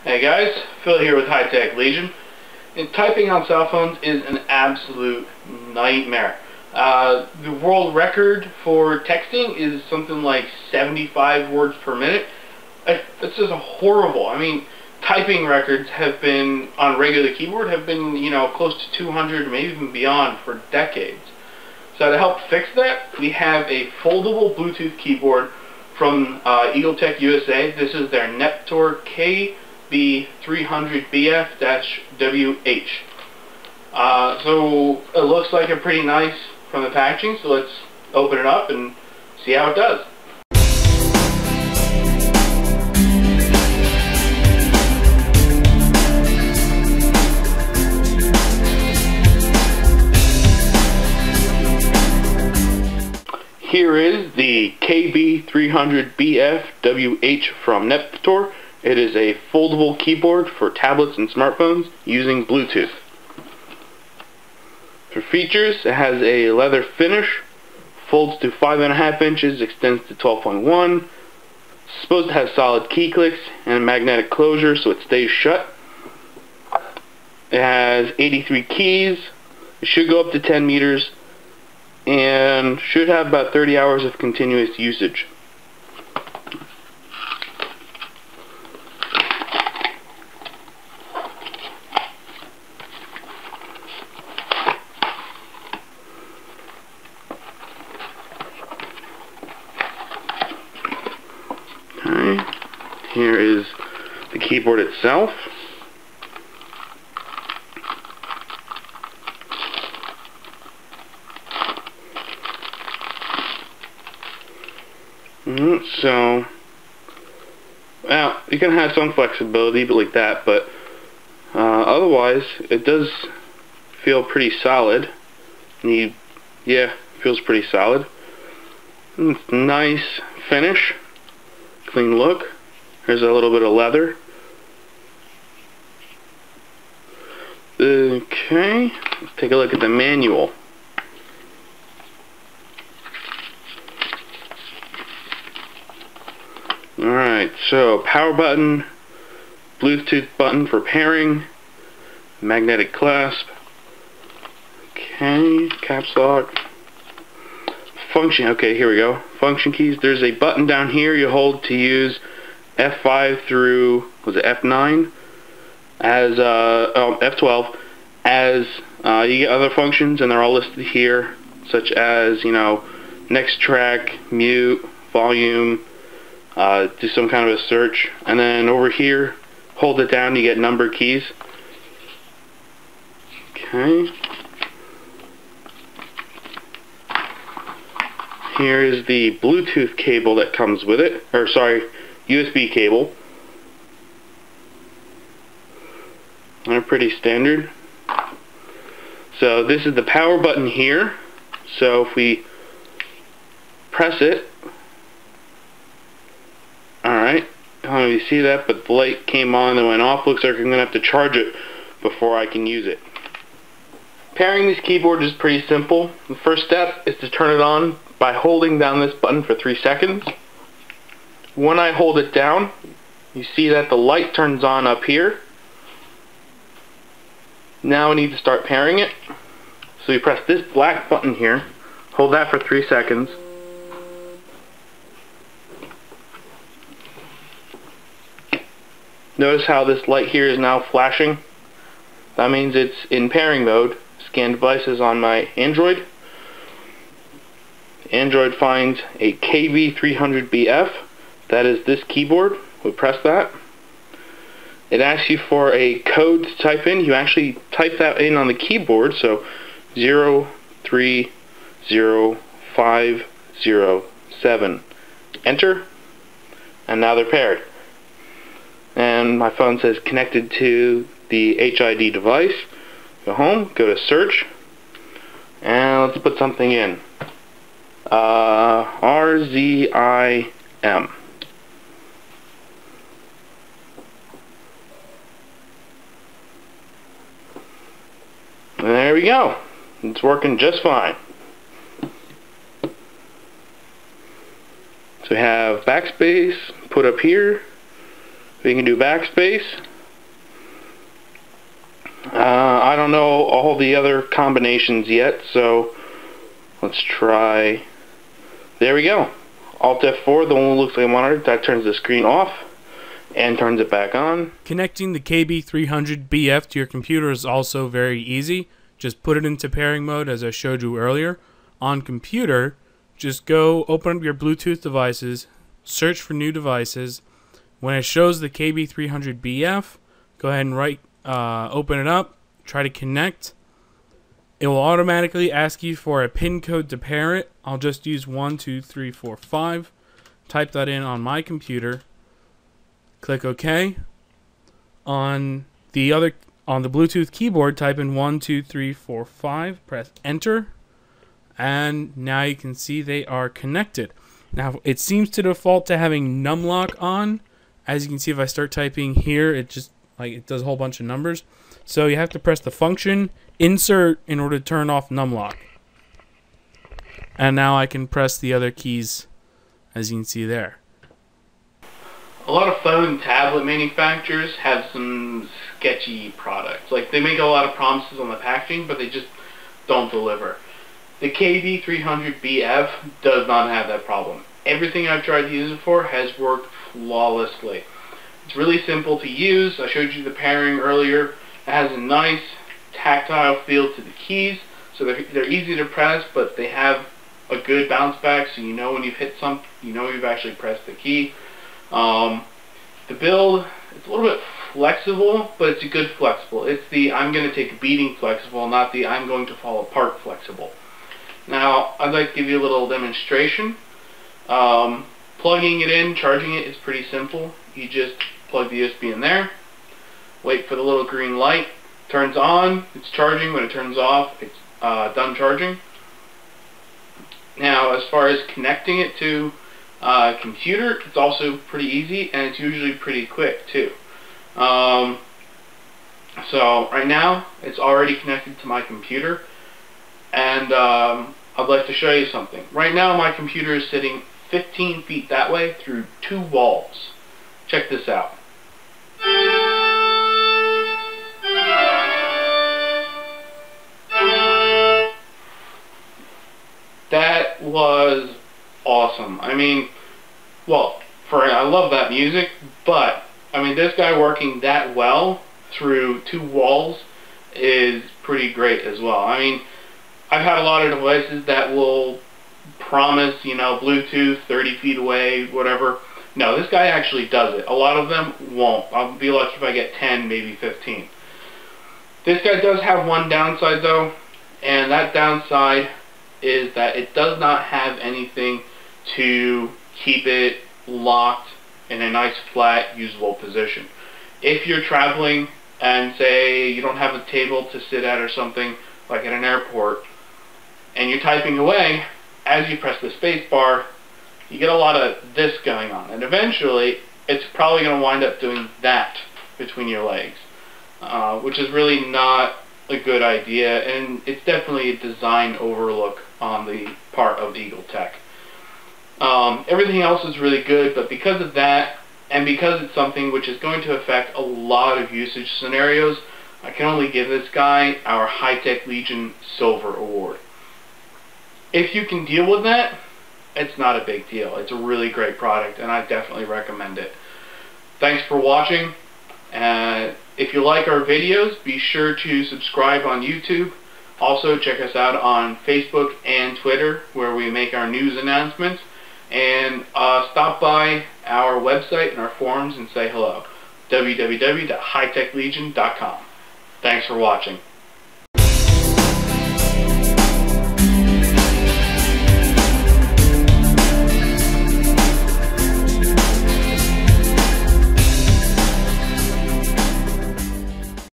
Hey guys, Phil here with High Tech Legion. And typing on cell phones is an absolute nightmare. The world record for texting is something like 75 words per minute. It's just horrible. I mean, typing records have been, on regular keyboard, have been, close to 200, maybe even beyond for decades. So to help fix that, we have a foldable Bluetooth keyboard from EagleTech USA. This is their Neptor KB300BF-WH. So it looks like a pretty nice from the packaging, so let's open it up and see how it does. Here is the KB300BF-WH from Neptor. It is a foldable keyboard for tablets and smartphones using Bluetooth. For features, it has a leather finish, folds to 5.5 inches, extends to 12.1. It's supposed to have solid key clicks and a magnetic closure so it stays shut. It has 83 keys. It should go up to 10 meters. And should have about 30 hours of continuous usage. Okay, here is the keyboard itself. So, well, you can have some flexibility like that, but otherwise it does feel pretty solid. Yeah, feels pretty solid. It's nice finish, clean look. There's a little bit of leather. Okay, let's take a look at the manual. Alright, so power button, Bluetooth button for pairing, magnetic clasp, okay, caps lock, function, okay, here we go, function keys. There's a button down here you hold to use F5 through, was it F9, as, F12, as you get other functions, and they're all listed here, such as, next track, mute, volume, do some kind of a search, and then over here, hold it down, you get number keys. Okay. Here is the Bluetooth cable that comes with it, or sorry, USB cable. They're pretty standard. So this is the power button here. So if we press it, alright, I don't know if you see that, but the light came on and went off. Looks like I'm going to have to charge it before I can use it. Pairing this keyboard is pretty simple. The first step is to turn it on by holding down this button for 3 seconds. When I hold it down, you see that the light turns on up here. Now I need to start pairing it. So you press this black button here, hold that for 3 seconds. Notice how this light here is now flashing. That means it's in pairing mode. Scan devices on my Android. Android finds a KB300BF. That is this keyboard. We press that. It asks you for a code to type in. You actually type that in on the keyboard. So 030507. Enter. And now they're paired. And my phone says connected to the HID device. Go home, go to search, and let's put something in. RZIM. And there we go. It's working just fine. So we have backspace, put up here. We can do backspace, I don't know all the other combinations yet, so let's try. There we go. Alt F4, the one that looks like a monitor, that turns the screen off and turns it back on. Connecting the KB300BF to your computer is also very easy. Just put it into pairing mode as I showed you earlier. On computer, just go open up your Bluetooth devices, search for new devices. When it shows the KB300BF, go ahead and open it up, try to connect. It will automatically ask you for a pin code to pair it. I'll just use 1, 2, 3, 4, 5. Type that in on my computer. Click OK. On the Bluetooth keyboard, type in 1, 2, 3, 4, 5. Press Enter. And now you can see they are connected. Now it seems to default to having numlock on. As you can see, if I start typing here, it just it does a whole bunch of numbers. So you have to press the function insert in order to turn off numlock. And now I can press the other keys, as you can see there. A lot of phone and tablet manufacturers have some sketchy products. Like, they make a lot of promises on the packaging, but they just don't deliver. The KB300BF does not have that problem. Everything I've tried to use it for has worked flawlessly. It's really simple to use. I showed you the pairing earlier. It has a nice tactile feel to the keys, so they're easy to press, but they have a good bounce back, so you know when you've hit something, you know you've actually pressed the key. The build, it's a little bit flexible, but it's a good flexible. It's the I'm going to take a beating flexible, not the I'm going to fall apart flexible. Now, I'd like to give you a little demonstration. Plugging it in, charging it is pretty simple. You just plug the USB in there, wait for the little green light, turns on, it's charging. When it turns off, it's done charging. Now, as far as connecting it to a computer, it's also pretty easy, and it's usually pretty quick too. So right now, it's already connected to my computer, and I'd like to show you something. Right now, my computer is sitting 15 feet that way through 2 walls. Check this out. That was awesome. I mean, well, I love that music, but I mean, this guy working that well through 2 walls is pretty great as well. I mean, I've had a lot of devices that will promise, you know, Bluetooth 30 feet away, whatever. No, this guy actually does it. A lot of them won't. I'll be lucky if I get 10, maybe 15. This guy does have one downside though, and that downside is that it does not have anything to keep it locked in a nice flat usable position. If you're traveling and say you don't have a table to sit at or something, like at an airport, and you're typing away, as you press the space bar, you get a lot of this going on, and eventually it's probably going to wind up doing that between your legs, which is really not a good idea, and it's definitely a design overlook on the part of EagleTech. Everything else is really good, but because of that, and because it's something which is going to affect a lot of usage scenarios, I can only give this guy our High-Tech Legion Silver Award. If you can deal with that, it's not a big deal. It's a really great product, and I definitely recommend it. Thanks for watching. If you like our videos, be sure to subscribe on YouTube. Also, check us out on Facebook and Twitter, where we make our news announcements. And stop by our website and our forums and say hello. www.hightechlegion.com. Thanks for watching.